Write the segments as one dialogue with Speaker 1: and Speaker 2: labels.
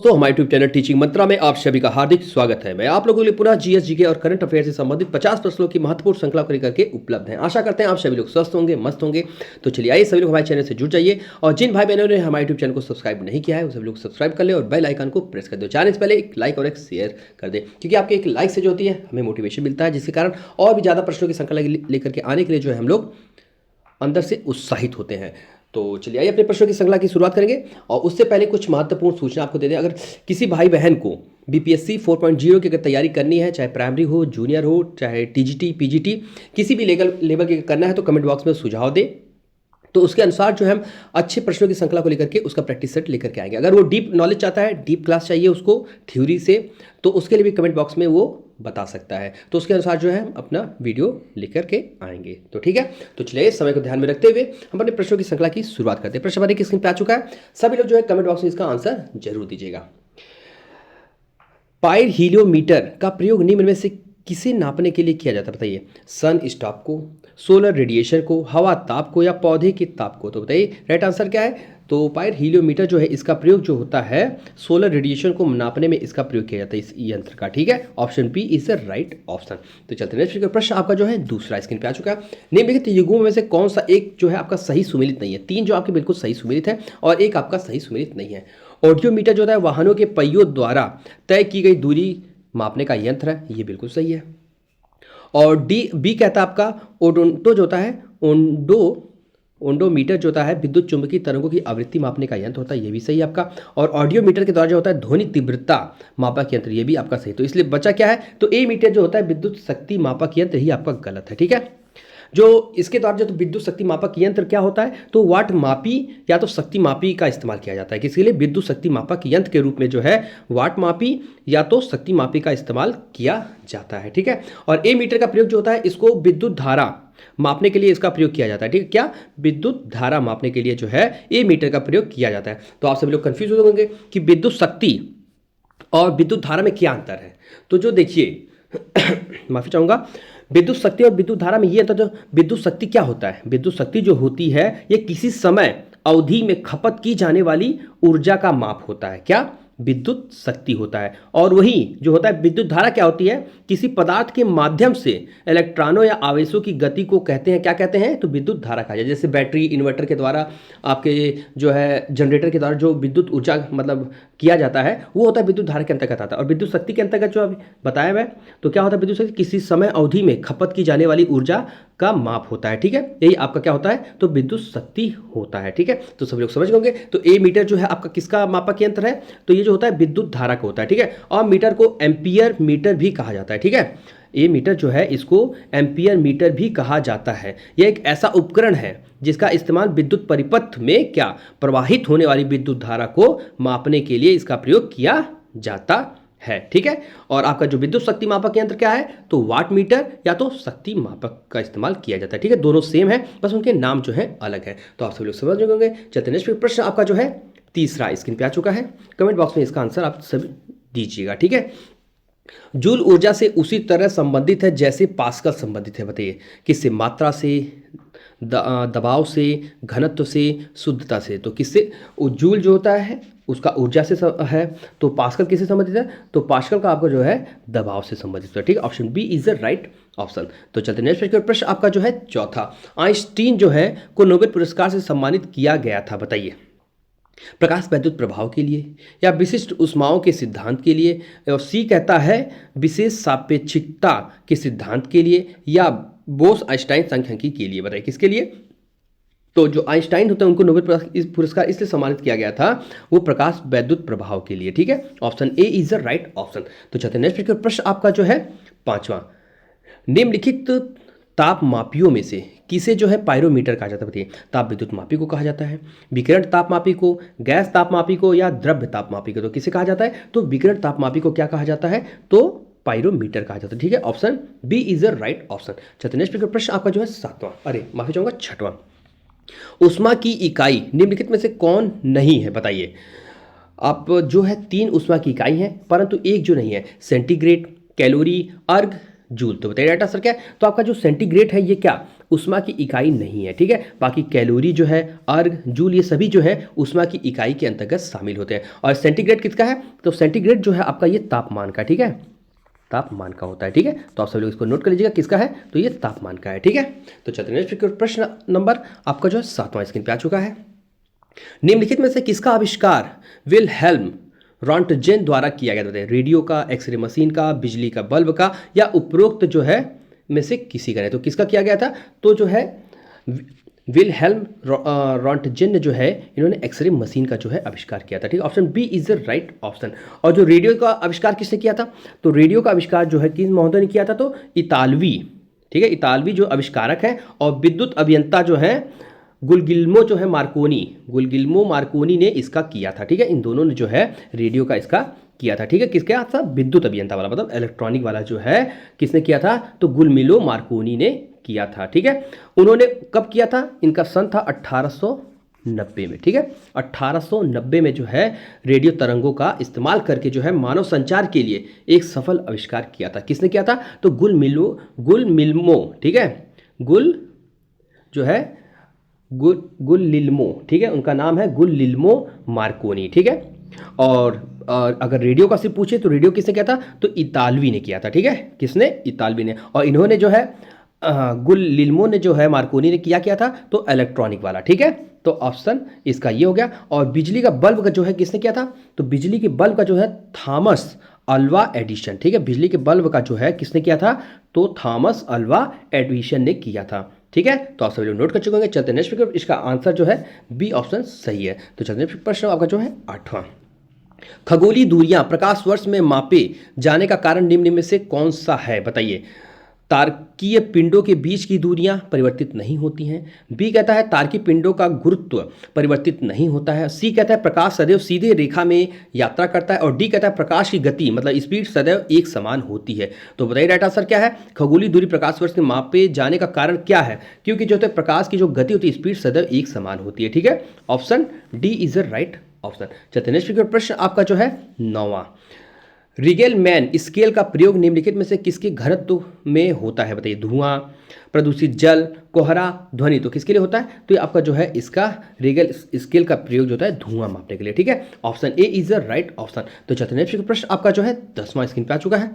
Speaker 1: तो हमारे YouTube channel teaching मंत्रा में आप सभी का हार्दिक स्वागत है। मैं आप लोगों के लिए पुनः जीएस जीके और करंट अफेयर से संबंधित 50 प्रश्नों की महत्वपूर्ण श्रृंखला को लेकर के उपलब्ध हैं। आशा करते हैं आप सभी लोग स्वस्थ होंगे, मस्त होंगे। तो चलिए आइए सभी लोग हमारे चैनल से जुड़ जाइए और जिन भाई बहनों ने हमारे यूट्यूब चैनल को सब्सक्राइब नहीं किया है वो सभी लोग सब्सक्राइब कर ले और बेल आइकन को प्रेस कर दो। जाने से पहले एक लाइक और एक शेयर कर दे, क्योंकि आपके एक लाइक से जो होती है हमें मोटिवेशन मिलता है, जिसके कारण और भी ज़्यादा प्रश्नों की श्रृंखला लेकर के आने के लिए जो है हम लोग अंदर से उत्साहित होते हैं। तो चलिए आइए अपने प्रश्नों की श्रृंखला की शुरुआत करेंगे और उससे पहले कुछ महत्वपूर्ण सूचना आपको दे दें। अगर किसी भाई बहन को बीपीएससी 4.0 की अगर तैयारी करनी है, चाहे प्राइमरी हो, जूनियर हो, चाहे टीजीटी, पीजीटी, किसी भी लेवल की करना है, तो कमेंट बॉक्स में सुझाव दें। तो उसके अनुसार जो है हम अच्छे प्रश्नों की श्रृंखला को लेकर के उसका प्रैक्टिस सेट लेकर के आएंगे। अगर वो डीप नॉलेज चाहता है, डीप क्लास चाहिए उसको थ्योरी से, तो उसके लिए भी कमेंट बॉक्स में वो बता सकता है। तो उसके अनुसार जो है हम अपना वीडियो लेकर के आएंगे। तो ठीक है, तो चलिए समय को ध्यान में रखते हुए हम अपने प्रश्नों की श्रृंखला की शुरुआत करते हैं। प्रश्न हमारे स्क्रीन पे आ चुका है, सभी लोग जो है कमेंट बॉक्स में इसका आंसर जरूर दीजिएगा। पायर हीलियोमीटर का प्रयोग निम्न में से किसे नापने के लिए किया जाता है? बताइए। सन स्टॉप को, सोलर रेडिएशन को, हवा ताप को या पौधे के ताप को? तो बताइए राइट आंसर क्या है। तो पायर हीलियोमीटर जो है इसका प्रयोग जो होता है सोलर रेडिएशन को नापने में इसका प्रयोग किया जाता है इस यंत्र का। ठीक है, option B is the right option. तो चलते नेक्स्ट प्रश्न आपका जो है दूसरा स्क्रीन पे आ चुका है। निम्नलिखित युग्मों में से कौन सा एक जो है आपका सही सुमेलित नहीं है? तीन जो आपके बिल्कुल सही सुमेलित है और एक आपका सही सुमेलित नहीं है। ऑडियोमीटर जो होता है वाहनों के पहियों द्वारा तय की गई दूरी मापने का यंत्र है, ये बिल्कुल सही है। और डी बी कहता है आपका ओडोंटो जो होता है ओंडोमीटर जो होता है विद्युत चुंबकीय तरंगों की आवृत्ति मापने का यंत्र होता है, ये भी सही है आपका। और ऑडियोमीटर के द्वारा जो होता है ध्वनि तीव्रता मापक यंत्र, ये भी आपका सही। तो इसलिए बचा क्या है? तो ए मीटर जो होता है विद्युत शक्ति मापक यंत्र, ही आपका गलत है। ठीक है, जो इसके द्वारा जो तो विद्युत शक्ति मापक यंत्र क्या होता है? तो वाट मापी या तो शक्ति मापी का इस्तेमाल किया जाता है। किसके लिए? विद्युत शक्ति मापक यंत्र के रूप में जो है वाट मापी या तो शक्ति मापी का इस्तेमाल किया जाता है। ठीक है, और ए मीटर का प्रयोग जो होता है इसको विद्युत धारा मापने के लिए इसका प्रयोग किया जाता है। ठीक है, क्या? विद्युत धारा मापने के लिए जो है ए मीटर का प्रयोग किया जाता है। तो आप सभी लोग कंफ्यूज हो होंगे कि विद्युत शक्ति और विद्युत धारा में क्या अंतर है। तो जो देखिए माफी चाहूंगा, विद्युत शक्ति और विद्युत धारा में ये अंतर, जो विद्युत शक्ति क्या होता है? विद्युत शक्ति जो होती है ये किसी समय अवधि में खपत की जाने वाली ऊर्जा का माप होता है। क्या? विद्युत शक्ति होता है। और वही जो होता है विद्युत धारा क्या होती है? किसी पदार्थ के माध्यम से इलेक्ट्रॉनों या आवेशों की गति को कहते हैं, क्या कहते हैं? तो विद्युत धारा कहा जाए। जैसे बैटरी, इन्वर्टर के द्वारा, आपके जो है जनरेटर के द्वारा जो विद्युत ऊर्जा मतलब किया जाता है वो होता है विद्युत धारा के अंतर्गत आता है। और विद्युत शक्ति के अंतर्गत जो अभी बताया मैं, तो क्या होता है विद्युत शक्ति? किसी समय अवधि में खपत की जाने वाली ऊर्जा का माप होता है। ठीक है, यही आपका क्या होता है? तो विद्युत शक्ति होता है। ठीक है, तो सभी लोग समझ गए। तो ए मीटर जो है आपका किसका मापक यंत्र है? तो ये जो होता है विद्युत धारा का होता है। ठीक है, और मीटर को एम्पियर मीटर भी कहा जाता है। ठीक है, ए मीटर जो है इसको एम्पियर मीटर भी कहा जाता है। यह एक ऐसा उपकरण है जिसका इस्तेमाल विद्युत परिपथ में क्या प्रवाहित होने वाली विद्युत धारा को मापने के लिए इसका प्रयोग किया जाता है। ठीक है, और आपका जो विद्युत शक्ति मापक यंत्र क्या है? तो वाट मीटर या तो शक्ति मापक का इस्तेमाल किया जाता है। ठीक है, दोनों सेम है, बस उनके नाम जो है अलग है। तो आप सभी लोग समझ गए। चलते नेक्स्ट प्रश्न आपका जो है तीसरा स्क्रीन पे आ चुका है। कमेंट बॉक्स में इसका आंसर आप सभी दीजिएगा। ठीक है, जूल ऊर्जा से उसी तरह संबंधित है जैसे पास्कल संबंधित है। बताइए किससे? मात्रा से, दबाव से, घनत्व से, शुद्धता से। तो किससे? जूल जो होता है उसका ऊर्जा से है, तो पास्कल किससे संबंधित है? तो पास्कल का आपका जो है दबाव से संबंधित है। ठीक है, option B is the right option. तो चलते नेक्स्ट प्रश्न आपका जो है चौथा। आइंस्टीन जो है को नोबेल पुरस्कार से सम्मानित किया गया था। बताइए। प्रकाश वैद्युत प्रभाव के लिए या विशिष्ट ऊष्माओं के सिद्धांत के लिए, और सी कहता है विशेष सापेक्षिकता के सिद्धांत के लिए, या बोस आइंस्टाइन सांख्यिकी के लिए। बताइए किसके लिए? तो जो आइंस्टाइन होते हैं उनको नोबेल पुरस्कार इसलिए सम्मानित किया गया था, वो प्रकाश वैद्युत प्रभाव के लिए। ठीक है, option A is the right option. तो चलते नेक्स्ट प्रश्न आपका जो है पांचवा। निम्नलिखित ताप मापियों में से किसे जो है पायरोमीटर कहा जाता है? बताइए। ताप विद्युत मापी को कहा जाता है, विकिरण ताप मापी को, गैस ताप मापी को, या द्रव्य ताप मापी को? तो किसे कहा जाता है? तो विकिरण ताप मापी को क्या कहा जाता है? तो पायरोमीटर कहा जाता है। ठीक है, option B is the right option. चलते नेक्स्ट प्रश्न आपका जो है सातवां, अरे माफी चाहूंगा छठवां। उष्मा की इकाई निम्नलिखित में से कौन नहीं है? बताइए। आप जो है तीन उष्मा की इकाई है, परंतु एक जो नहीं है, सेंटीग्रेड, कैलोरी, अर्ग जूल। तो बताइए राइट आंसर क्या है? तो आपका जो सेंटीग्रेड है ये क्या ऊष्मा की इकाई नहीं है, ठीक है। बाकी कैलोरी जो है, अर्ग, जूल, ये सभी जो है ऊष्मा की इकाई के अंतर्गत शामिल होते हैं। और सेंटीग्रेड किसका है? तो सेंटीग्रेड जो है आपका ये तापमान का, ठीक है, तापमान का होता है, ठीक है। तो आप सभी लोग इसको नोट कर लीजिएगा, किसका है? तो ये तापमान का है, ठीक है। तो चलिए नेक्स्ट प्रश्न नंबर आपका जो है 7वां स्क्रीन पे आ चुका है। निम्नलिखित में से किसका आविष्कार विलहेल्म रॉन्टजेन द्वारा किया गया था? रेडियो का, एक्सरे मशीन का, बिजली का बल्ब का, या उपरोक्त जो है में से किसी का नहीं? तो किसका किया गया था? तो जो है विलहेल्म रॉन्टजेन ने जो है इन्होंने एक्सरे मशीन का जो है आविष्कार किया था, ठीक है। Option B is the right option. और जो रेडियो का आविष्कार किसने किया था? तो रेडियो का आविष्कार जो है किस महोदय ने किया था? तो इतालवी, ठीक है, इतालवी जो आविष्कारक है और विद्युत अभियंता जो है गुलगिल्मो जो है मार्कोनी, गुलगिल्मो मार्कोनी ने इसका किया था, ठीक है। इन दोनों ने जो है रेडियो का इसका किया था, ठीक है। किसके हाथ था? विद्युत अभियंता वाला, मतलब इलेक्ट्रॉनिक वाला जो है किसने किया था? तो गुलमिलो मार्कोनी ने किया था, ठीक है। उन्होंने कब किया था? इनका सन था 1890 में, ठीक है। 1890 में जो है रेडियो तरंगों का इस्तेमाल करके जो है मानव संचार के लिए एक सफल आविष्कार किया था। किसने किया था? तो गुलमिल्मो, ठीक है, गुल जो है गुलिल्मो, ठीक है, उनका नाम है गुलिल्मो मार्कोनी, ठीक है। और अगर रेडियो का सिर्फ पूछे तो रेडियो किसने किया था? तो इतालवी ने किया था, ठीक है। किसने? इतालवी ने। और इन्होंने जो है गुलिल्मो ने जो है मार्कोनी ने किया था तो इलेक्ट्रॉनिक वाला, ठीक है। तो ऑप्शन इसका ये हो गया। और बिजली का बल्ब का जो है किसने किया था? तो बिजली के बल्ब का जो है थॉमस अल्वा एडिशन, ठीक है। बिजली के बल्ब का जो है किसने किया था? तो थॉमस अल्वा एडिशन ने किया था, ठीक है। तो आप सभी लोग नोट कर चुके होंगे। चलते नेक्स्ट प्रश्न, इसका आंसर जो है बी ऑप्शन सही है। तो चलते नेक्स्ट प्रश्न आपका जो है 8वां। खगोलीय दूरियां प्रकाश वर्ष में मापे जाने का कारण निम्न में से कौन सा है? बताइए। तारकीय पिंडों के बीच की दूरियां परिवर्तित नहीं होती हैं। बी कहता है तारकीय पिंडों का गुरुत्व परिवर्तित नहीं होता है। सी कहता है प्रकाश सदैव सीधे रेखा में यात्रा करता है। और डी कहता है प्रकाश की गति मतलब स्पीड सदैव एक समान होती है। तो बताइए राइट आंसर क्या है? खगोलीय दूरी प्रकाश वर्ष में मापे जाने का कारण क्या है? क्योंकि जो है प्रकाश की जो गति होती है, स्पीड सदैव एक समान होती है, ठीक है। Option D is the right option. चलते नेक्स्ट प्रश्न आपका जो है 9वां। रिगेलमैन स्केल का प्रयोग निम्नलिखित में से किसके घनत्व में होता है? बताइए। धुआं, प्रदूषित जल, कोहरा, ध्वनि। तो किसके लिए होता है? तो ये आपका जो है इसका रिगेल स्केल का प्रयोग जो होता है धुआं मापने के लिए, ठीक है। Option A is the right option. तो चलते नेक्स्ट प्रश्न आपका जो है 10वां स्क्रीन पे आ चुका है।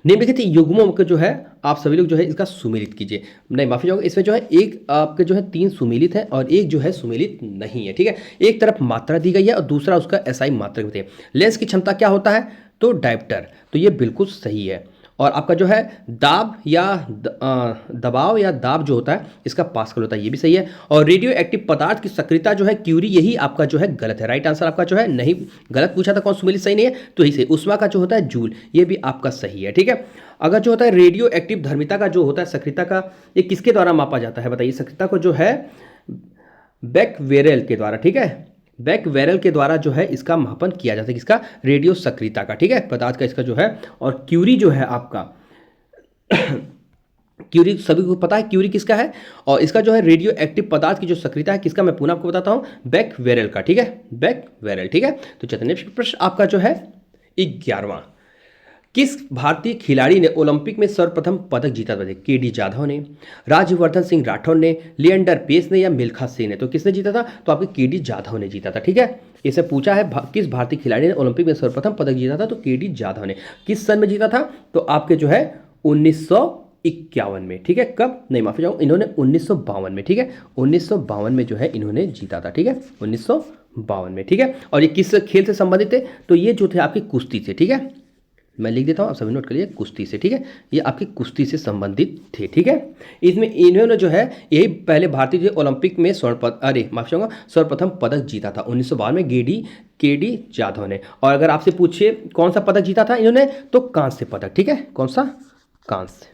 Speaker 1: निम्नलिखित युग्मों को जो है आप सभी लोग जो है इसका सुमेलित कीजिए। नहीं, माफी चाहूंगा, इसमें जो है एक आपके जो है 3 सुमेलित है और एक जो है सुमेलित नहीं है, ठीक है। एक तरफ मात्रा दी गई है और दूसरा उसका एसआई मात्रक होती है। लेंस की क्षमता क्या होता है? तो डायप्टर। तो ये बिल्कुल सही है। और आपका जो है दाब या दबाव या दाब जो होता है इसका पास्कल होता है, ये भी सही है। और रेडियो एक्टिव पदार्थ की सक्रियता जो है क्यूरी, यही आपका जो है गलत है। राइट आंसर आपका जो है नहीं, गलत पूछा था कौन सुमेलित सही नहीं है, तो यही सही। उष्मा का जो होता है जूल, ये भी आपका सही है, ठीक है। अगर जो होता है रेडियो एक्टिव धर्मिता का जो होता है सक्रियता का, ये किसके द्वारा मापा जाता है? बताइए। सक्रियता को जो है बैकवेरेल के द्वारा, ठीक है, बैकवेरेल के द्वारा जो है इसका मापन किया जाता है। किसका? रेडियो सक्रियता का, ठीक है, पदार्थ का इसका जो है। और क्यूरी जो है आपका क्यूरी सभी को पता है क्यूरी किसका है। और इसका जो है रेडियो एक्टिव पदार्थ की जो सक्रियता है किसका, मैं पुनः आपको बताता हूं, बैकवेरेल का, ठीक है, बैकवेरेल, ठीक है। तो चलिए नेक्स्ट प्रश्न आपका जो है 11वां। किस भारतीय खिलाड़ी ने ओलंपिक में सर्वप्रथम पदक जीता था? केडी जाधव ने, राज्यवर्धन सिंह राठौर ने, लिएंडर पेस ने, या मिल्खा सिंह ने? तो किसने जीता था? तो आपके केडी जाधव ने जीता था, ठीक है। इसे पूछा है किस भारतीय खिलाड़ी ने ओलंपिक में सर्वप्रथम पदक जीता था? तो केडी जाधव ने। किस सन में जीता था? तो आपके जो है 1951 में, ठीक है। कब? नहीं, माफी चाहूँ, इन्होंने 1952 में, ठीक है, 1952 में जो है इन्होंने जीता था, ठीक है, 1952 में, ठीक है। और ये किस खेल से संबंधित थे? तो ये जो थे आपकी कुश्ती से, ठीक है, मैं लिख देता हूँ, आप सभी नोट कर लीजिए, कुश्ती से, ठीक है। ये आपकी कुश्ती से संबंधित थे, ठीक है। इसमें इन्होंने जो है यही पहले भारतीय जो ओलंपिक में सर्वप्रथम पदक जीता था 1952 में केडी जाधव ने। और अगर आपसे पूछे कौन सा पदक जीता था इन्होंने, तो कांस्य पदक, ठीक है। कौन सा? कांस्य,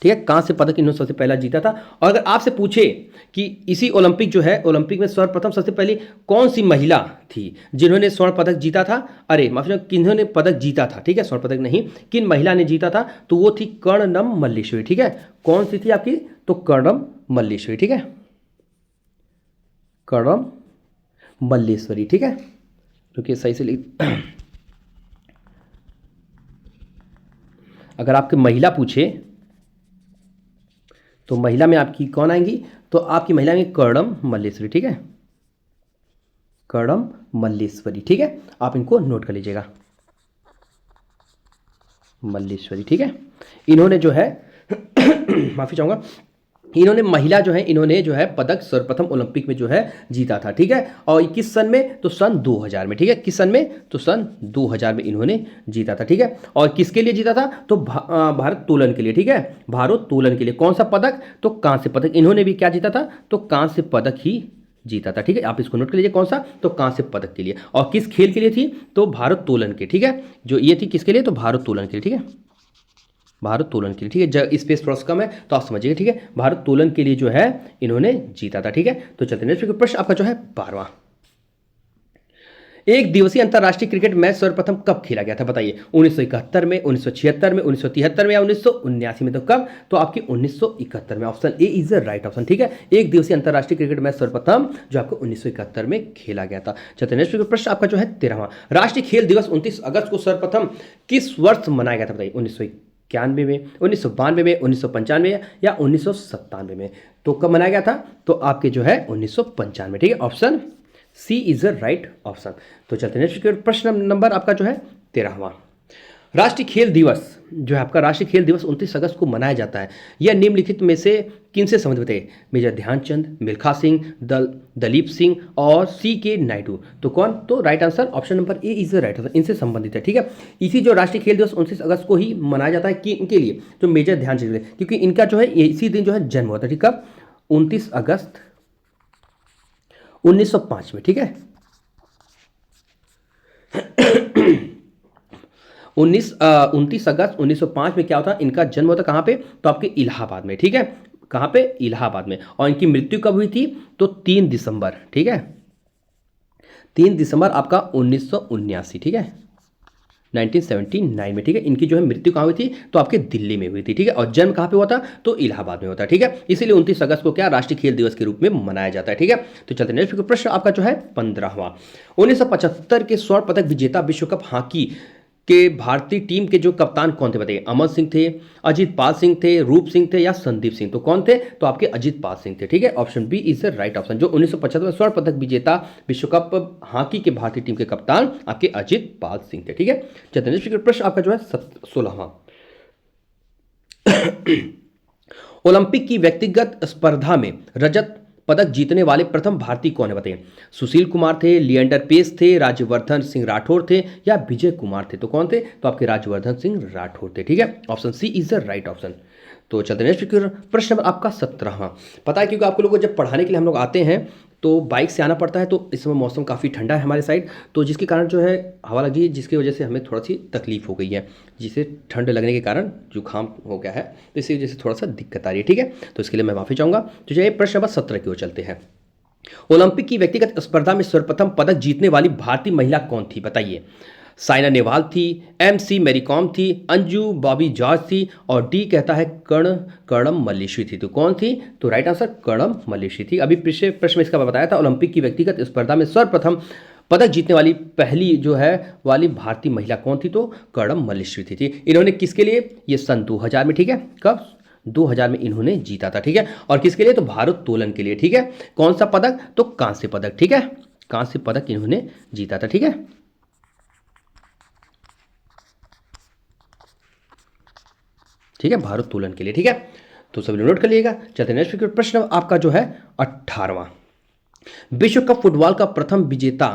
Speaker 1: ठीक है, कांस्य पदक इन्होंने सबसे पहला जीता था। और अगर आपसे पूछे कि इसी ओलंपिक जो है ओलंपिक में सर्वप्रथम सबसे पहले कौन सी महिला थी जिन्होंने स्वर्ण पदक जीता था, अरे माफी, किन्होंने पदक जीता था, ठीक है, स्वर्ण पदक नहीं, किन महिला ने जीता था, तो वो थी कर्णम मल्लेश्वरी, ठीक है। कौन सी थी आपकी? तो कर्णम मल्लेश्वरी, ठीक है, कर्णम मल्लेश्वरी, ठीक है। रुकिए सही से लिख अगर आपके महिला पूछे तो महिला में आपकी कौन आएंगी, तो आपकी महिला में कर्णम मल्लेश्वरी, ठीक है, कर्णम मल्लेश्वरी, ठीक है, आप इनको नोट कर लीजिएगा, मल्लेश्वरी, ठीक है। इन्होंने जो है माफी चाहूंगा, इन्होंने महिला जो है, इन्होंने जो है पदक सर्वप्रथम ओलंपिक में जो है जीता था, ठीक है। और किस सन में, तो सन 2000 में, ठीक है, किस सन में, तो सन 2000 में इन्होंने जीता था, ठीक है। और किसके लिए जीता था, तो भारोत्तोलन के लिए, ठीक है, भारोत्तोलन के लिए। कौन सा पदक, तो कांस्य पदक। इन्होंने भी क्या जीता था, तो कांस्य पदक ही जीता था, ठीक है, आप इसको नोट कर लीजिए, कौन सा, तो कांस्य पदक के लिए। और किस खेल के लिए थी, तो भारोत्तोलन के, ठीक है, जो ये थी किसके लिए, तो भारोत्तोलन के लिए, ठीक है, भारोत्तोलन के लिए, ठीक है। स्पेस थोड़ा सा कम है तो आप समझिएगा, ठीक है, भारोत्तोलन के लिए जो है इन्होंने जीता था, ठीक है। तो चलते नेक्स्ट प्रश्न आपका जो है 12वां, एक दिवसीय अंतरराष्ट्रीय क्रिकेट मैच सर्वप्रथम कब खेला गया था, बताइए। 1971 में, 1976 में, 1973 में या 1979 में, तो कब, तो आपकी 1971 में, option A is the right option, ठीक है। एक दिवसीय अंतरराष्ट्रीय क्रिकेट मैच सर्वप्रथम जो आपको 1971 में खेला गया था। चलते नेक्स्ट प्रश्न आपका जो है 13वां, राष्ट्रीय खेल दिवस 29 अगस्त को सर्वप्रथम किस वर्ष मनाया गया था, बताइए। 1991 में, 1992 में, 1995 या 1997 में, तो कब मनाया गया था, तो आपके जो है 1995, ठीक है, option C is the right option. तो चलते हैं नेक्स्ट प्रश्न नंबर आपका जो है 13वां, राष्ट्रीय खेल दिवस जो है आपका, राष्ट्रीय खेल दिवस 29 अगस्त को मनाया जाता है, यह निम्नलिखित में से किन से संबंधित है, मेजर ध्यानचंद, मिल्खा सिंह, दलीप सिंह और सी के नायडू, तो कौन, तो right answer option number A is the right answer, इनसे संबंधित है, ठीक है। इसी जो राष्ट्रीय खेल दिवस 29 अगस्त को ही मनाया जाता है कि इनके लिए, तो मेजर ध्यानचंद, क्योंकि इनका जो है इसी दिन जो है जन्म हुआ था, ठीक है, 29 अगस्त 1905 में, ठीक है, 29 अगस्त 1905 में क्या होता, इनका जन्म होता कहाँ पे, तो आपके इलाहाबाद में, ठीक है, कहाँ पे, इलाहाबाद में। और इनकी मृत्यु कब हुई थी, तो 3 दिसंबर, ठीक है, 3 दिसंबर आपका 1979, ठीक है, 1979 में, ठीक है। इनकी जो है मृत्यु कहाँ हुई थी, तो आपके दिल्ली में हुई थी, ठीक है। और जन्म कहाँ पे हुआ था, तो इलाहाबाद में होता है, ठीक है। इसीलिए 29 अगस्त को क्या राष्ट्रीय खेल दिवस के रूप में मनाया जाता है, ठीक है। तो चलते नेक्स्ट प्रश्न आपका जो है 15वां, 1975 के स्वर्ण पदक विजेता विश्व कप हॉकी के भारतीय टीम के जो कप्तान कौन थे, बताइए। अमर सिंह थे, अजीत पाल सिंह थे, रूप सिंह थे या संदीप सिंह, तो कौन थे, तो आपके अजीत पाल सिंह थे, ठीक है, option B is the right option. जो 1975 में स्वर्ण पदक विजेता विश्व कप हॉकी के भारतीय टीम के कप्तान आपके अजीत पाल सिंह थे, ठीक है। चलिए प्रश्न आपका जो है 16वां, ओलंपिक की व्यक्तिगत स्पर्धा में रजत पदक जीतने वाले प्रथम भारतीय कौन है, बताइए। सुशील कुमार थे, लिएंडर पेस थे, राज्यवर्धन सिंह राठौर थे या विजय कुमार थे, तो कौन थे, तो आपके राज्यवर्धन सिंह राठौर थे, ठीक है, option C is the right option. तो चलते नेक्स्ट प्रश्न आपका 17वां, पता है क्योंकि आपको लोगों को जब पढ़ाने के लिए हम लोग आते हैं तो बाइक से आना पड़ता है, तो इस समय मौसम काफ़ी ठंडा है हमारे साइड, तो जिसके कारण जो है हवा लगी है, जिसकी वजह से हमें थोड़ा सी तकलीफ हो गई है, जिसे ठंड लगने के कारण जुकाम हो गया है, तो इसी वजह से थोड़ा सा दिक्कत आ रही है, ठीक है। तो इसके लिए मैं माफ़ी चाहूँगा। तो चलिए प्रश्न नंबर 17 की ओर चलते हैं, ओलंपिक की व्यक्तिगत स्पर्धा में सर्वप्रथम पदक जीतने वाली भारतीय महिला कौन थी, बताइए। साइना नेहवाल थी, MC मैरी कॉम थी, अंजू बॉबी जॉर्ज थी और डी कहता है कर्णम मल्लेश्वरी थी, तो कौन थी, तो राइट आंसर कर्णम मल्लेश्वरी थी। अभी पिछले प्रश्न में इसका बताया था, ओलंपिक की व्यक्तिगत स्पर्धा में सर्वप्रथम पदक जीतने वाली पहली जो है वाली भारतीय महिला कौन थी, तो कर्णम मल्लेश्वरी थी। इन्होंने किसके लिए, ये सन 2000 में, ठीक है, कब, 2000 में इन्होंने जीता था, ठीक है। और किसके लिए, तो भारोत्तोलन के लिए, ठीक है। कौन सा पदक, तो कांस्य पदक, ठीक है, कांस्य पदक इन्होंने जीता था, ठीक है। ठीक है, भारोत्तोलन के लिए, ठीक है। तो सभी नोट कर लीजिएगा। चलते नेक्स्ट प्रश्न आपका जो है 18वां, विश्व कप फुटबॉल का प्रथम विजेता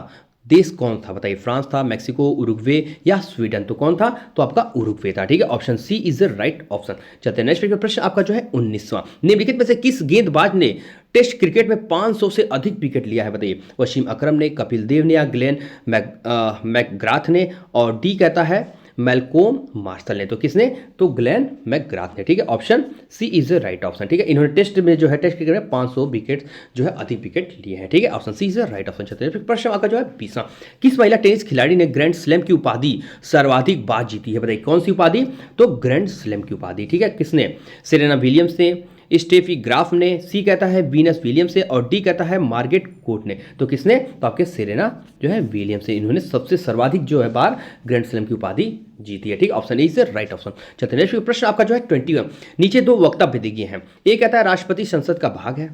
Speaker 1: देश कौन था, बताइए। फ्रांस था, मैक्सिको, उरुग्वे या स्वीडन, तो कौन था, तो आपका उरुग्वे था, ठीक है, option C is the right option. चलते हैं नेक्स्ट प्रश्न आपका जो है 19वां, निम्नलिखित में से किस गेंदबाज ने टेस्ट क्रिकेट में 500 से अधिक विकेट लिया है, बताइए। वसीम अकरम ने, कपिल देव ने या ग्लेन मैकग्राथ ने, और डी कहता है मैलकोम मार्शल ने, तो किसने, तो ग्लेन मैकग्राथ ने, ठीक है, option C is the right option, ठीक है। इन्होंने टेस्ट में जो है टेस्ट क्रिकेट में 500 विकेट जो है अधिक विकेट लिए हैं, ठीक है, option C is the right option. चलते हैं प्रश्न आपका जो है 20वां, किस महिला टेनिस खिलाड़ी ने ग्रैंड स्लैम की उपाधि सर्वाधिक बार जीती है, बताइए। कौन सी उपाधि, तो ग्रैंड स्लैम की उपाधि, ठीक है, किसने, सेरेना विलियम्स ने, स्टेफी ग्राफ ने, सी कहता है वीनस विलियम्स से, और डी कहता है मार्गरेट कोर्ट ने। तो किसने? तो आपके सेरेना जो है विलियम्स से, इन्होंने सबसे सर्वाधिक जो है बार ग्रैंड स्लैम की उपाधि जीती है। ठीक, option A is right option. चलते नेक्स्ट प्रश्न आपका जो है 21। नीचे दो वक्तव्य दिए हैं। ए कहता है राष्ट्रपति संसद का भाग है,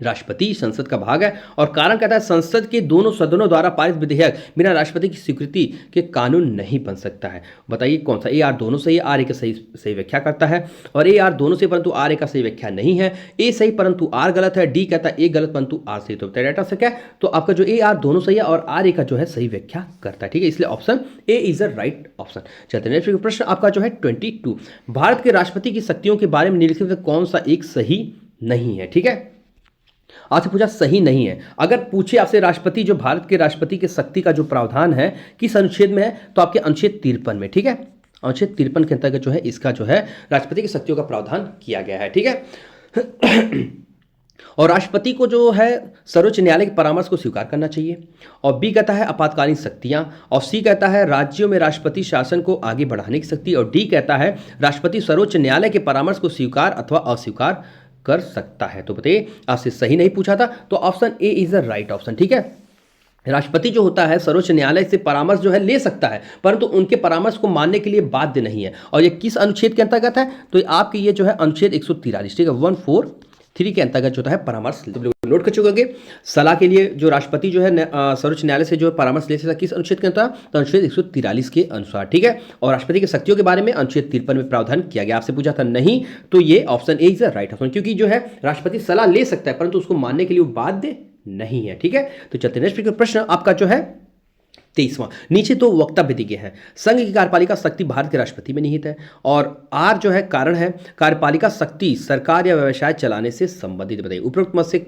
Speaker 1: राष्ट्रपति संसद का भाग है, और कारण कहता है संसद के दोनों सदनों द्वारा पारित विधेयक बिना राष्ट्रपति की स्वीकृति के कानून नहीं बन सकता है। बताइए कौन सा? ए आर दोनों सही है, आर ए का सही व्याख्या करता है, और ए आर दोनों सही परंतु आर ए का सही व्याख्या नहीं है। ए सही परंतु आर गलत है, डी कहता है ए गलत परंतु आर सही। तो बताइए राइट आंसर क्या है? तो आपका जो ए आर दोनों सही है और आर ए का जो है सही व्याख्या करता है। ठीक है, इसलिए option A is a right option. चलते नेक्स्ट प्रश्न आपका जो है 22। भारत के राष्ट्रपति की शक्तियों के बारे में निम्नलिखित में कौन सा एक सही नहीं है? ठीक है, आपसे पूछा सही नहीं है। अगर पूछे आपसे राष्ट्रपति, जो भारत के राष्ट्रपति के शक्ति का जो प्रावधान है किस अनुच्छेद में है, तो आपके अनुच्छेद 53 में। ठीक है, अनुच्छेद 53 के अंतर्गत जो है इसका जो है राष्ट्रपति की शक्तियों का प्रावधान किया गया है। ठीक है, और राष्ट्रपति को जो है सर्वोच्च न्यायालय के परामर्श को स्वीकार करना चाहिए, और बी कहता है आपातकालीन शक्तियां, और सी कहता है राज्यों में राष्ट्रपति शासन को आगे बढ़ाने की शक्ति, और डी कहता है राष्ट्रपति सर्वोच्च न्यायालय के परामर्श को स्वीकार अथवा अस्वीकार कर सकता है। तो बताइए, आपसे सही नहीं पूछा था, तो option A is the right option. ठीक है, राष्ट्रपति जो होता है सर्वोच्च न्यायालय से परामर्श जो है ले सकता है, परंतु उनके परामर्श को मानने के लिए बाध्य नहीं है। और ये किस अनुच्छेद के अंतर्गत है? तो आपके ये जो है अनुच्छेद 143, ठीक है, 143 के अंतर्गत जो है परामर्श नोट कर चुके होंगे। सलाह के लिए जो राष्ट्रपति जो है सर्वोच्च न्यायालय से जो परामर्श ले सकता है किस अनुच्छेद के अंतर्गत? तो अनुच्छेद 143 के अनुसार। ठीक है, और राष्ट्रपति की शक्तियों के बारे में अनुच्छेद 53 में प्रावधान किया गया। आपसे पूछा था नहीं, तो ये option A is the right option, क्योंकि जो है राष्ट्रपति सलाह ले सकता है परंतु उसको मानने के लिए बाध्य नहीं है। ठीक है, तो चलते नेक्स्ट प्रश्न आपका जो है 23वां। नीचे तो वक्तव्य दिए हैं। संघ की कार्यपालिका शक्ति भारत के राष्ट्रपति में निहित है, और आर जो है कारण है कार्यपालिका शक्ति सरकार या व्यवसाय चलाने से संबंधित। बताइए उपरोक्त मत से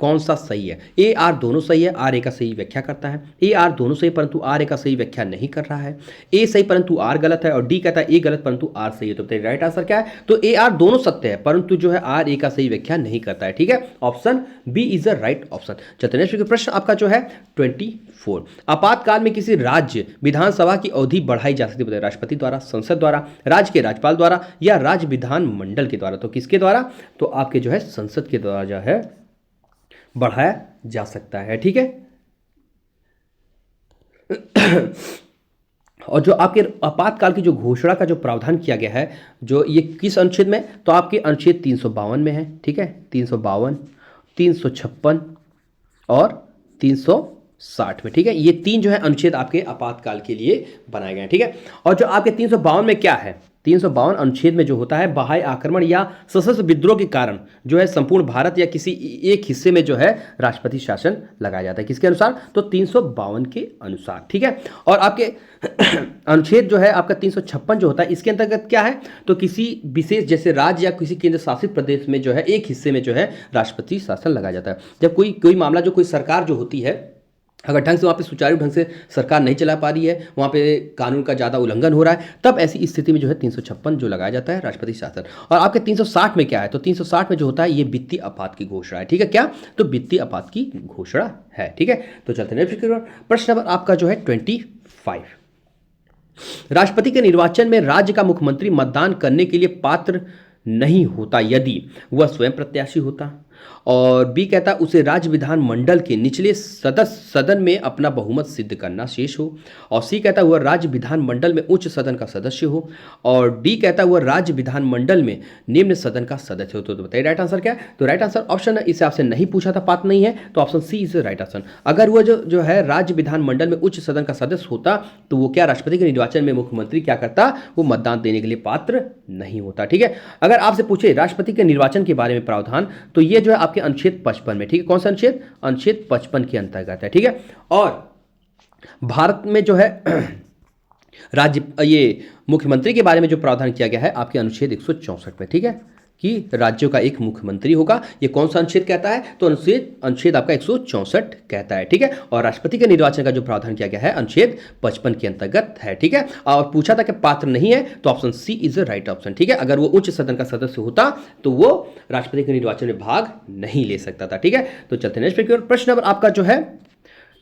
Speaker 1: कौन सा सही है? ए आर दोनों सही है, आर ए का सही व्याख्या करता है, ए आर दोनों सही परंतु आर ए का सही व्याख्या नहीं कर रहा है, ए सही परंतु आर गलत है, और डी कहता है ए गलत परंतु आर सही है। तो बताइए राइट आंसर क्या है? तो ए आर दोनों सत्य है परंतु जो है आर ए का सही व्याख्या नहीं करता है। ठीक है, option B is the right option. चलते नेक्स्ट प्रश्न आपका जो है 24। आपातकाल में किसी राज्य विधानसभा की अवधि बढ़ाई जा सकती है? राष्ट्रपति द्वारा, संसद द्वारा, राज्य के राज्यपाल द्वारा, या राज्य विधान मंडल के द्वारा। तो किसके द्वारा? तो आपके जो है संसद के द्वारा जो है बढ़ाया जा सकता है। ठीक है, और जो आपके आपातकाल की जो घोषणा का जो प्रावधान किया गया है, जो ये किस अनुच्छेद में? तो आपके अनुच्छेद 352 में है। ठीक है, 352, 356 और 360 में। ठीक है, ये तीन जो है अनुच्छेद आपके आपातकाल के लिए बनाए गए हैं। ठीक है, और जो आपके 352 में क्या है? 352 अनुच्छेद में जो होता है बाह्य आक्रमण या सशस्त्र विद्रोह के कारण जो है संपूर्ण भारत या किसी एक हिस्से में जो है राष्ट्रपति शासन लगाया जाता है। किसके अनुसार? तो 352 के अनुसार। ठीक है, और आपके अनुच्छेद जो है आपका 356 जो होता है इसके अंतर्गत क्या है? तो किसी विशेष जैसे राज्य या किसी केंद्र शासित प्रदेश में जो है एक हिस्से में जो है राष्ट्रपति शासन लगाया जाता है। जब कोई मामला जो कोई सरकार जो होती है अगर ढंग से वहाँ पे सुचारू ढंग से सरकार नहीं चला पा रही है, वहाँ पे कानून का ज़्यादा उल्लंघन हो रहा है, तब ऐसी स्थिति में जो है 356 जो लगाया जाता है राष्ट्रपति शासन। और आपके 360 में क्या है? तो 360 में जो होता है ये वित्तीय आपात की घोषणा है। ठीक है, क्या? तो वित्तीय आपात की घोषणा है। ठीक है, तो चलते हैं प्रश्न नंबर आपका जो है 25। राष्ट्रपति के निर्वाचन में राज्य का मुख्यमंत्री मतदान करने के लिए पात्र नहीं होता यदि वह स्वयं प्रत्याशी होता, और बी कहता उसे राज्य विधान मंडल के निचले सदन में अपना बहुमत सिद्ध करना शेष हो, और सी कहता वह राज्य विधान मंडल में उच्च सदन का सदस्य हो, और डी कहता वह राज्य विधान मंडल में निम्न सदन का सदस्य हो। तो बताइए राइट आंसर क्या है? तो राइट आंसर ऑप्शन है, इसे आपसे नहीं पूछा था, पात्र नहीं है, तो option C is right answer. अगर वह जो है राज्य विधान मंडल में उच्च सदन का सदस्य होता तो वो क्या राष्ट्रपति के निर्वाचन में मुख्यमंत्री क्या करता? वो मतदान देने के लिए पात्र नहीं होता। ठीक है, अगर आपसे पूछे राष्ट्रपति के निर्वाचन के बारे में प्रावधान, तो ये जो है आपके अनुच्छेद 55 में। ठीक है, कौन सा अनुच्छेद? अनुच्छेद 55 के अंतर्गत है। ठीक है, और भारत में जो है राज्य ये मुख्यमंत्री के बारे में जो प्रावधान किया गया है आपके अनुच्छेद 164 में। ठीक है, कि राज्यों का एक मुख्यमंत्री होगा। ये कौन सा अनुच्छेद कहता है? तो अनुच्छेद आपका 164 कहता है। ठीक है, और राष्ट्रपति के निर्वाचन का जो प्रावधान किया गया है अनुच्छेद 55 के अंतर्गत है। ठीक है, और पूछा था कि पात्र नहीं है, तो option C is the right option. ठीक है, अगर वो उच्च सदन का सदस्य होता तो वो राष्ट्रपति के निर्वाचन में भाग नहीं ले सकता था। ठीक है, तो चलते हैं नेक्स्ट प्रश्न नंबर आपका जो है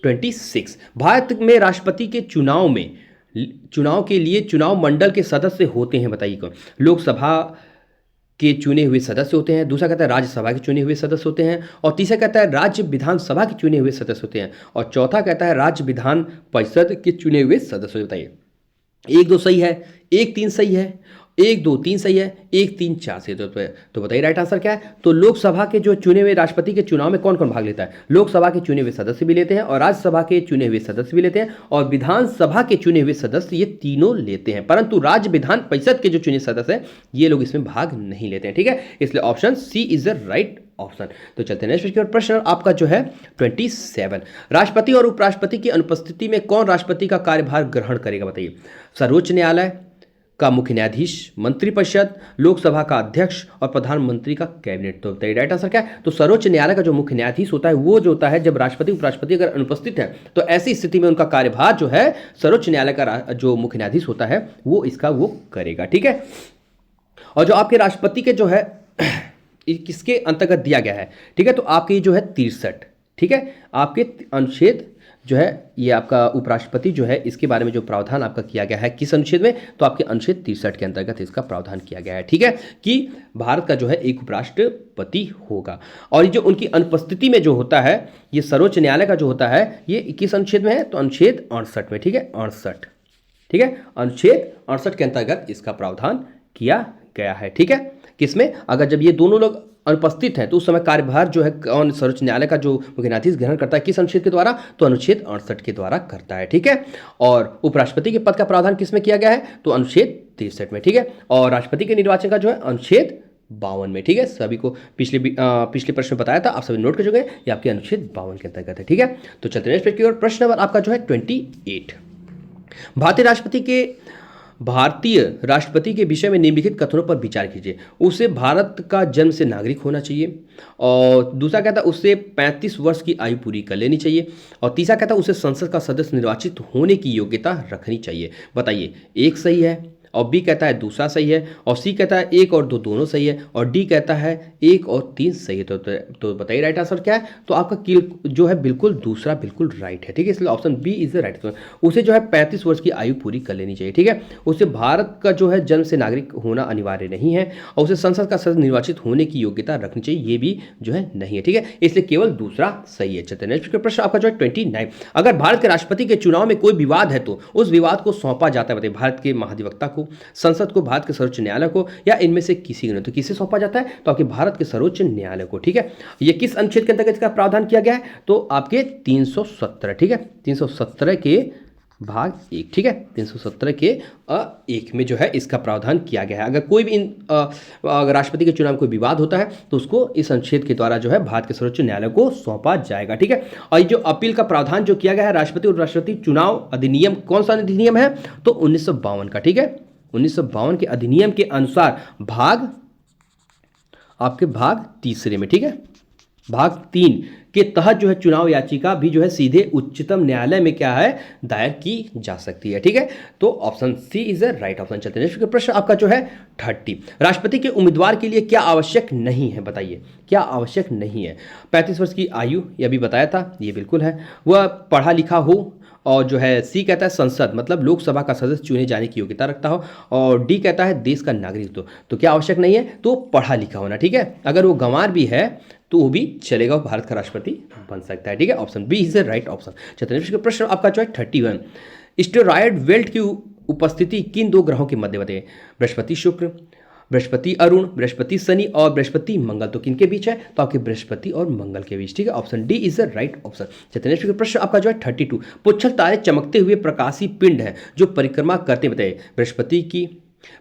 Speaker 1: 26। भारत में राष्ट्रपति के चुनाव के लिए चुनाव मंडल के सदस्य होते हैं। बताइए कौन? लोकसभा के चुने हुए सदस्य होते हैं, दूसरा कहता है राज्यसभा के चुने हुए सदस्य होते हैं, और तीसरा कहता है राज्य विधानसभा के चुने हुए सदस्य होते हैं, और चौथा कहता है राज्य विधान परिषद के चुने हुए सदस्य। बताइए, एक दो सही है, एक तीन सही है, एक दो तीन सही है, एक तीन चार सही है। तो बताइए राइट आंसर क्या है। तो लोकसभा के जो चुने हुए राष्ट्रपति के चुनाव में कौन कौन भाग लेता है? लोकसभा के चुने हुए सदस्य भी लेते हैं, और राज्यसभा के चुने हुए सदस्य भी लेते हैं, और विधानसभा के चुने हुए सदस्य, ये तीनों लेते हैं, परंतु राज्य विधान परिषद के जो चुने सदस्य हैं ये लोग इसमें भाग नहीं लेते हैं। ठीक है, इसलिए option C is the right option. तो चलते हैं नेक्स्ट प्रश्न, आपका जो है 27, राष्ट्रपति और उपराष्ट्रपति की अनुपस्थिति में कौन राष्ट्रपति का कार्यभार ग्रहण करेगा? बताइए, सर्वोच्च न्यायालय का मुख्य न्यायाधीश, मंत्रिपरिषद, लोकसभा का अध्यक्ष, और प्रधानमंत्री का कैबिनेट। तो बताइए राइट आंसर क्या है। तो सर्वोच्च न्यायालय का जो मुख्य न्यायाधीश होता है वो जो होता है जब राष्ट्रपति उपराष्ट्रपति अगर अनुपस्थित है तो ऐसी स्थिति में उनका कार्यभार जो है सर्वोच्च न्यायालय का जो मुख्य न्यायाधीश होता है वो वो करेगा। ठीक है, और जो आपके राष्ट्रपति के जो है किसके अंतर्गत दिया गया है? ठीक है, तो आपके जो है 63, ठीक है, आपके अनुच्छेद जो है ये आपका उपराष्ट्रपति जो है इसके बारे में जो प्रावधान आपका किया गया है किस अनुच्छेद में? तो आपके अनुच्छेद 63 के अंतर्गत इसका प्रावधान किया गया है। ठीक है, कि भारत का जो है एक उपराष्ट्रपति होगा, और ये जो उनकी अनुपस्थिति में जो होता है ये सर्वोच्च न्यायालय का जो होता है ये किस अनुच्छेद में है? तो अनुच्छेद 68 में। ठीक है, 68, ठीक है, अनुच्छेद 68 के अंतर्गत इसका प्रावधान किया गया है। ठीक है, किसमें? अगर जब ये दोनों लोग अनुपस्थित हैं तो उस समय कार्यभार जो है कौन सर्वोच्च न्यायालय का जो मुख्य न्यायाधीश ग्रहण करता है किस अनुच्छेद के द्वारा? तो अनुच्छेद 68 के द्वारा करता है। ठीक है, और उपराष्ट्रपति के पद का प्रावधान किस में किया गया है? तो अनुच्छेद 63 में। ठीक है, और राष्ट्रपति के निर्वाचन का जो है अनुच्छेद 52 में। ठीक है, सभी को पिछले प्रश्न बताया था, आप सभी नोट कर चुके हैं, ये आपके अनुच्छेद 52 के अंतर्गत है। ठीक है, तो चलते हैं नेक्स्ट की ओर। प्रश्न नंबर आपका जो है 28, भारतीय राष्ट्रपति के विषय में निम्नलिखित कथनों पर विचार कीजिए। उसे भारत का जन्म से नागरिक होना चाहिए, और दूसरा कहता है उसे 35 वर्ष की आयु पूरी कर लेनी चाहिए, और तीसरा कहता है उसे संसद का सदस्य निर्वाचित होने की योग्यता रखनी चाहिए। बताइए, एक सही है, और बी कहता है दूसरा सही है, और सी कहता है एक और दो दोनों सही है, और डी कहता है एक और तीन सही है। तो बताइए राइट आंसर क्या है। तो आपका जो है बिल्कुल दूसरा बिल्कुल राइट है। ठीक है, इसलिए option B is the right answer. उसे जो है 35 वर्ष की आयु पूरी कर लेनी चाहिए। ठीक है, उसे भारत का जो है जन्म से नागरिक होना अनिवार्य नहीं है, और उसे संसद का सदस्य निर्वाचित होने की योग्यता रखनी चाहिए, ये भी जो है नहीं है। ठीक है, इसलिए केवल दूसरा सही है। चलते नेक्स्ट प्रश्न आपका जो है 29, अगर भारत के राष्ट्रपति के चुनाव में कोई विवाद है तो उस विवाद को सौंपा जाता है, बताइए, भारत के महाधिवक्ता को, संसद को, भारत के सर्वोच्च न्यायालय को, या इनमें से किसी को नहीं। तो किसे सौंपा जाता है? तो आपके भारत के सर्वोच्च न्यायालय को। ठीक है, ये किस अनुच्छेद के अंतर्गत इसका प्रावधान किया गया है? तो आपके 317। ठीक है, 317 के भाग 1। ठीक है, 317 के 1 में जो है इसका प्रावधान किया गया है। अगर कोई भी अगर राष्ट्रपति के चुनाव में कोई विवाद होता है तो उसको इस अनुच्छेद के द्वारा जो है भारत के सर्वोच्च न्यायालय को सौंपा जाएगा। ठीक है, और ये जो अपील का प्रावधान जो किया गया है राष्ट्रपति और राष्ट्रपति चुनाव अधिनियम, कौन सा अधिनियम है? तो 1952 का। ठीक है, 1952 के अधिनियम के अनुसार आपके भाग तीसरे में, ठीक है, भाग 3 के तहत जो है चुनाव याचिका भी जो है सीधे उच्चतम न्यायालय में क्या है दायर की जा सकती है। ठीक है, तो option C is the right option. चलते हैं प्रश्न आपका जो है 30, राष्ट्रपति के उम्मीदवार के लिए क्या आवश्यक नहीं है? बताइए, क्या आवश्यक नहीं है? 35 वर्ष की आयु, यह भी बताया था, ये बिल्कुल है। वह पढ़ा लिखा हो, और जो है सी कहता है संसद मतलब लोकसभा का सदस्य चुने जाने की योग्यता रखता हो, और डी कहता है देश का नागरिक। तो क्या आवश्यक नहीं है? तो पढ़ा लिखा होना। ठीक है, अगर वो गंवार भी है तो वो भी चलेगा, वो भारत का राष्ट्रपति बन सकता है। ठीक है, option B is the right option. चलिए प्रश्न आपका जो है 31, स्टेरॉयड बेल्ट की उपस्थिति किन दो ग्रहों के मध्य बताइए? बृहस्पति शुक्र, बृहस्पति अरुण, बृहस्पति शनि, और बृहस्पति मंगल। तो किनके बीच है? तो आपके बृहस्पति और मंगल के बीच। ठीक है, option D is the right option. चलिए प्रश्न आपका जो है 32, पुच्छल तारे चमकते हुए प्रकाशी पिंड है जो परिक्रमा करते हैं, बताइए, बृहस्पति की,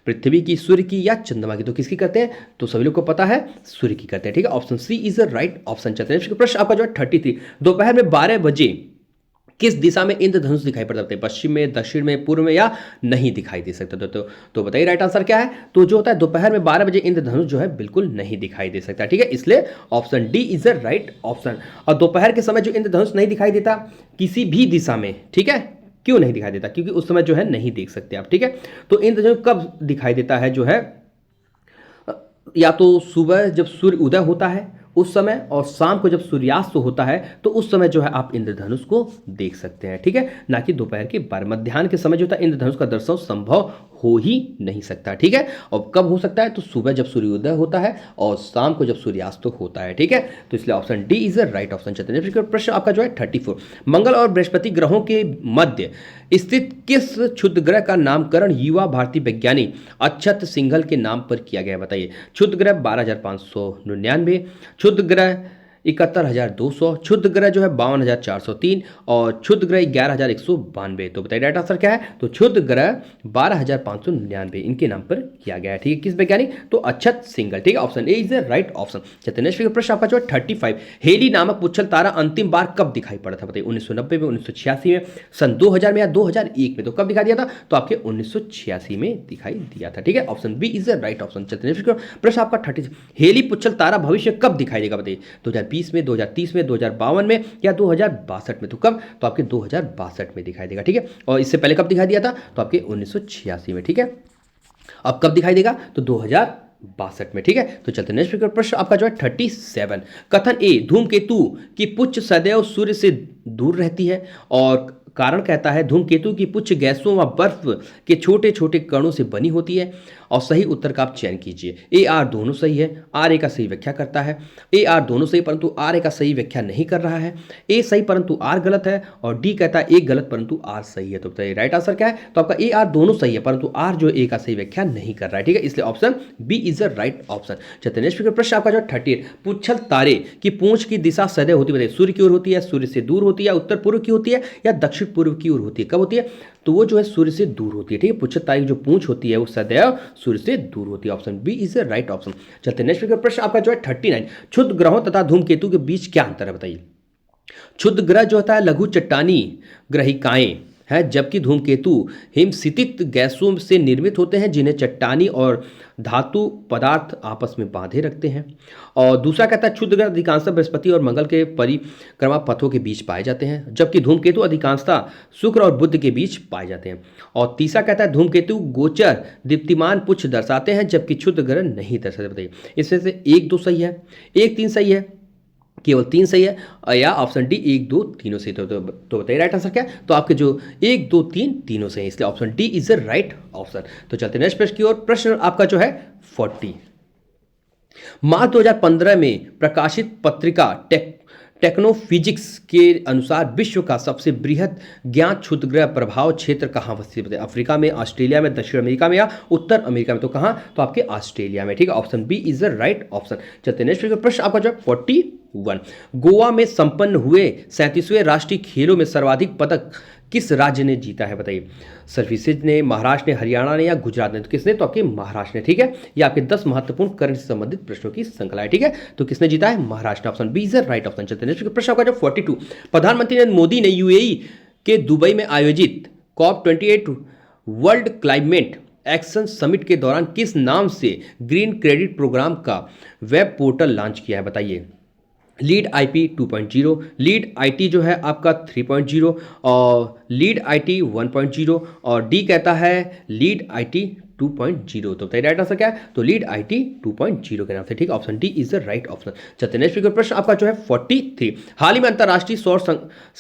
Speaker 1: पृथ्वी की, सूर्य की, या चंद्रमा की। तो किसकी करते हैं? तो सभी लोग को पता है सूर्य की करते हैं। ठीक है, option C is the right option. चलते हैं प्रश्न आपका जो है 33, दोपहर में 12 बजे किस दिशा में इंद्रधनुष दिखाई पड़ता है? पश्चिम में, दक्षिण में, पूर्व में, या नहीं दिखाई दे सकता? तो बताइए राइट आंसर क्या है। तो जो होता है दोपहर में 12 बजे इंद्रधनुष जो है बिल्कुल नहीं दिखाई दे सकता। ठीक है, इसलिए option D is the right option. और दोपहर के समय जो इंद्रधनुष नहीं दिखाई देता किसी भी दिशा में, ठीक है, क्यों नहीं दिखाई देता? क्योंकि उस समय जो है नहीं देख सकते आप। ठीक है, तो इंद्रधनुष कब दिखाई देता है? जो है या तो सुबह जब सूर्य उदय होता है उस समय, और शाम को जब सूर्यास्त होता है तो उस समय जो है आप इंद्रधनुष को देख सकते हैं, ठीक है, ना कि दोपहर के 12। मध्याह्न के समय जो होता है इंद्रधनुष का दर्शन संभव हो ही नहीं सकता, ठीक है। और कब हो सकता है, तो सुबह जब सूर्योदय होता है और शाम को जब सूर्यास्त होता है, ठीक है। तो इसलिए option D is the right option. चलते हैं प्रश्न आपका जो है 34। मंगल और बृहस्पति ग्रहों के मध्य स्थित किस क्षुद्र ग्रह का नामकरण युवा भारतीय वैज्ञानिक अक्षत सिंघल के नाम पर किया गया है, बताइए। क्षुद्र ग्रह 12,599, क्षुद्र ग्रह 71,200, क्षुद्र ग्रह जो है 52,403 और क्षुद्र ग्रह 11,192। तो बताइए राइट आंसर क्या है, तो क्षुद्र ग्रह 12,599 इनके नाम पर किया गया है, ठीक है। किस वैज्ञानिक, तो अक्षत सिंघल, ठीक है। Option A is the right option. चलिए नेक्स्ट प्रश्न आपका जो है 35। हेली नामक पुच्छल तारा अंतिम बार कब दिखाई पड़ा था, बताइए। 1990 में, 1986 में, सन 2000 में या 2001 में। तो कब दिखाई दिया था, तो आपके 1986 में दिखाई दिया था, ठीक है। Option B is the right option. चलिए नेक्स्ट प्रश्न आपका 36। हेली पुच्छल तारा भविष्य कब दिखाई देगा, बताइए। 2020 में, 2030 में, 2052 में या 2062 में। तो कब, तो आपके 2062 में दिखाई देगा, ठीक है। और इससे पहले कब दिखाई दिया था, तो आपके 1986 में, ठीक है। अब कब दिखाई देगा, तो 2062 में, ठीक है। तो चलते नेक्स्ट प्रश्न आपका जो है 37। कथन ए, धूमकेतु की पुच्छ सदैव सूर्य से दूर रहती है, और कारण कहता है धूमकेतु की पुच्छ गैसों व बर्फ के छोटे छोटे कणों से बनी होती है। और सही उत्तर का आप चयन कीजिए। ए आर दोनों सही है, आर ए का सही व्याख्या करता है। ए आर दोनों सही परंतु आर ए का सही व्याख्या नहीं कर रहा है। ए सही परंतु आर गलत है, और डी कहता है ए गलत परंतु आर सही है। तो बताइए राइट आंसर क्या है, तो आपका ए आर दोनों सही है परंतु आर जो ए का सही व्याख्या नहीं कर रहा है, ठीक है। इसलिए option B is the right option. चलते नेक्स्ट प्रश्न आपका जो 38। पुच्छल तारे की पूंछ की दिशा सदैव होती है, सूर्य की ओर होती है, सूर्य से दूर होती है, उत्तर पूर्व की होती है या दक्षिण पूर्व की ओर होती है। कब होती है, तो वो जो है सूर्य से दूर होती है, ठीक है। पुच्छल तारे की जो पूंछ होती है वो सदैव सूर्य से दूर होती है। Option B is the right option. चलते नेक्स्ट प्रश्न आपका जो है 39। क्षुद्र ग्रहों तथा धूमकेतु के बीच क्या अंतर है, बताइए। क्षुद्र ग्रह जो होता है लघु चट्टानी ग्रहिकाएं है, जबकि धूमकेतु हिमसितित गैसों से निर्मित होते हैं जिन्हें चट्टानी और धातु पदार्थ आपस में बांधे रखते हैं। और दूसरा कहता है क्षुद्र ग्रह अधिकांशतः बृहस्पति और मंगल के परिक्रमा पथों के बीच पाए जाते हैं, जबकि धूमकेतु अधिकांशतः शुक्र और बुध के बीच पाए जाते हैं। और तीसरा कहता है धूमकेतु गोचर दीप्तिमान पुच्छ दर्शाते हैं, जबकि क्षुद्र ग्रह नहीं दर्शाते। बताइए इसमें से 1 2 सही है, 1 3 सही है, केवल 3 सही है, या ऑप्शन डी 1 2 तीनों सही। तो बताइए राइट आंसर क्या है, तो आपके जो 1 2 3 तीनों सही है, इसलिए option D is the right option. तो चलते नेक्स्ट प्रश्न की ओर। प्रश्न आपका जो है 40। मार्च 2015 में प्रकाशित पत्रिका टेक्नोफिजिक्स के अनुसार विश्व का सबसे बृहद ज्ञात क्षुद्रग्रह प्रभाव क्षेत्र कहाँ स्थित है, अफ्रीका में, ऑस्ट्रेलिया में, दक्षिण अमेरिका में या उत्तर अमेरिका में। तो कहाँ, तो आपके ऑस्ट्रेलिया में, ठीक है। Option B is the right option. चलते नेक्स्ट प्रश्न आपका जो है 41। गोवा में संपन्न हुए 37वें राष्ट्रीय खेलों में सर्वाधिक पदक किस राज्य ने जीता है, बताइए। सर्विसेज ने, महाराष्ट्र ने, हरियाणा ने या गुजरात ने। तो किसने, तो आपके महाराष्ट्र ने, ठीक है। ये आपके 10 महत्वपूर्ण करंट से संबंधित प्रश्नों की श्रृंखला है, ठीक है। तो किसने जीता है, Maharashtra. Option B is the right option. चलते हैं नेक्स्ट प्रश्न आपका जो 42। प्रधानमंत्री नरेंद्र मोदी ने यूएई के दुबई में आयोजित COP28 world climate action summit के दौरान किस नाम से ग्रीन क्रेडिट प्रोग्राम का वेब पोर्टल लॉन्च किया है, बताइए। लीड आईपी 2.0, लीड आईटी जो है आपका 3.0 और लीड आईटी 1.0 और डी कहता है लीड आईटी 2.0। तो बताइए राइट आंसर क्या है, तो लीड आईटी 2.0 के नाम से, ठीक। Option D is the right option. चलते नेक्स्ट प्रश्न आपका जो है 43। हाल ही में अंतर्राष्ट्रीय सौर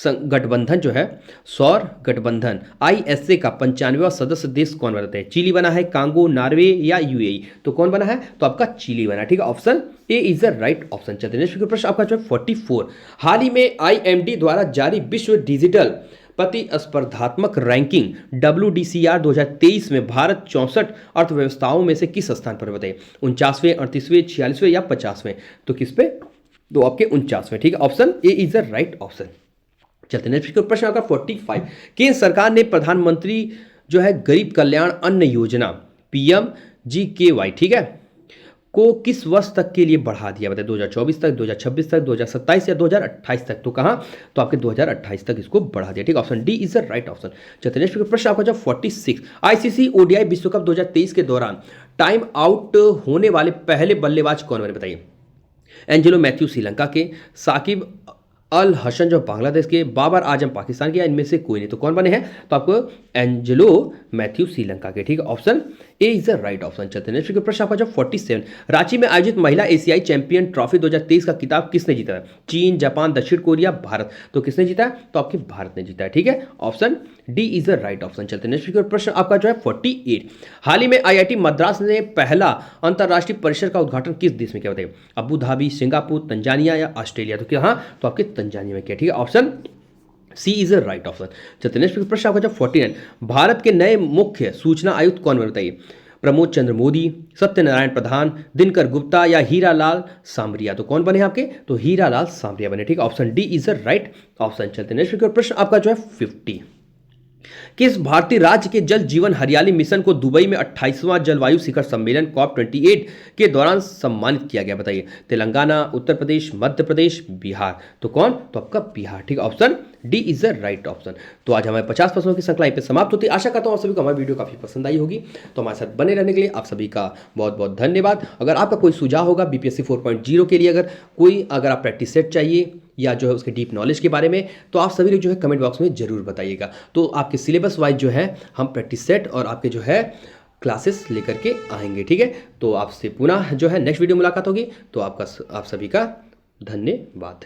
Speaker 1: गठबंधन जो है सौर गठबंधन ISA का 95वां सदस्य देश कौन बनाते हैं। चिली बना है, कांगो, नॉर्वे या यूएई। तो कौन बना है, तो आपका चिली बना, ठीक है। Option A is the right option. चलते नेक्स्ट प्रश्न आपका जो है 44। हाल ही में IMD द्वारा जारी विश्व डिजिटल प्रतिस्पर्धात्मक रैंकिंग WDCR 2023 में भारत 64 अर्थव्यवस्थाओं में से किस स्थान पर, बताइए। 49वें, 38वें, 46वें या 50वें। तो किस पे, तो आपके 49वें, ठीक है। Option A is the right option. चलते नेक्स्ट प्रश्न आपका 45। केंद्र सरकार ने प्रधानमंत्री जो है गरीब कल्याण अन्न योजना PMGKY, ठीक है, को किस वर्ष तक के लिए बढ़ा दिया, बताइए। 2024 तक, 2026 तक, 2027 या 2028 तक। तो कहाँ, तो आपके 2028 तक इसको बढ़ा दिया, ठीक। Option D is the right option. चलते नेक्स्ट प्रश्न आपका जो 46। ICC ODI विश्व कप 2023 के दौरान टाइम आउट होने वाले पहले बल्लेबाज कौन बने, बताइए। एंजेलो मैथ्यू श्रीलंका के, साकिब अल हसन जो बांग्लादेश के, बाबर आजम पाकिस्तान के, या इनमें से कोई नहीं। तो कौन बने हैं, तो आपको एंजेलो मैथ्यू श्रीलंका के, ठीक है। Option A is the right option. चलते हैं नेक्स्ट प्रश्न आपका जो 47, रांची में आयोजित महिला एशियाई चैंपियन ट्रॉफी 2023 का खिताब किसने जीता है? चीन, जापान, दक्षिण कोरिया, भारत। तो किसने जीता है? तो आपके भारत ने जीता है। ठीक है, option D is the right option. चलते हैं नेक्स्ट प्रश्न आपका जो है 48, हाल ही में आईआईटी मद्रास ने पहला अंतरराष्ट्रीय परिसर का उद्घाटन किस देश में किया? बताइए, अबू धाबी, सिंगापुर, तंजानिया या ऑस्ट्रेलिया। तो क्या? हाँ, तो आपके तंजानिया में किया। ठीक है, option C is the right option. चलते नेक्स्ट प्रश्न आपका जो 49, भारत के नए मुख्य सूचना आयुक्त कौन बने? बताइए, प्रमोद चंद्र मोदी, सत्यनारायण प्रधान, दिनकर गुप्ता या हीरालाल सामरिया। तो कौन बने आपके? तो हीरालाल सामरिया बने। ठीक है, option D is the right option. चलते नेक्स्ट प्रश्न आपका जो है 50, किस भारतीय राज्य के जल जीवन हरियाली मिशन को दुबई में 28वां जलवायु शिखर सम्मेलन COP28 के दौरान सम्मानित किया गया? बताइए, तेलंगाना, उत्तर प्रदेश, मध्य प्रदेश, बिहार। तो कौन? तो आपका बिहार। ठीक है, option D is the right option. तो आज हमारे 50 प्रश्नों की श्रृंखला पे समाप्त होती है। आशा करता हूँ आप सभी को हमारी वीडियो काफी पसंद आई होगी। तो हमारे साथ बने रहने के लिए आप सभी का बहुत बहुत धन्यवाद। अगर आपका कोई सुझाव होगा बीपीएससी 4.0 के लिए, अगर आप प्रैक्टिस सेट चाहिए या जो है उसके डीप नॉलेज के बारे में, तो आप सभी लोग जो है कमेंट बॉक्स में जरूर बताइएगा। तो आपके सिलेबस वाइज जो है हम प्रैक्टिस सेट और आपके जो है क्लासेस लेकर के आएंगे। ठीक है, तो आपसे पुनः जो है नेक्स्ट वीडियो मुलाकात होगी। तो आप सभी का धन्यवाद।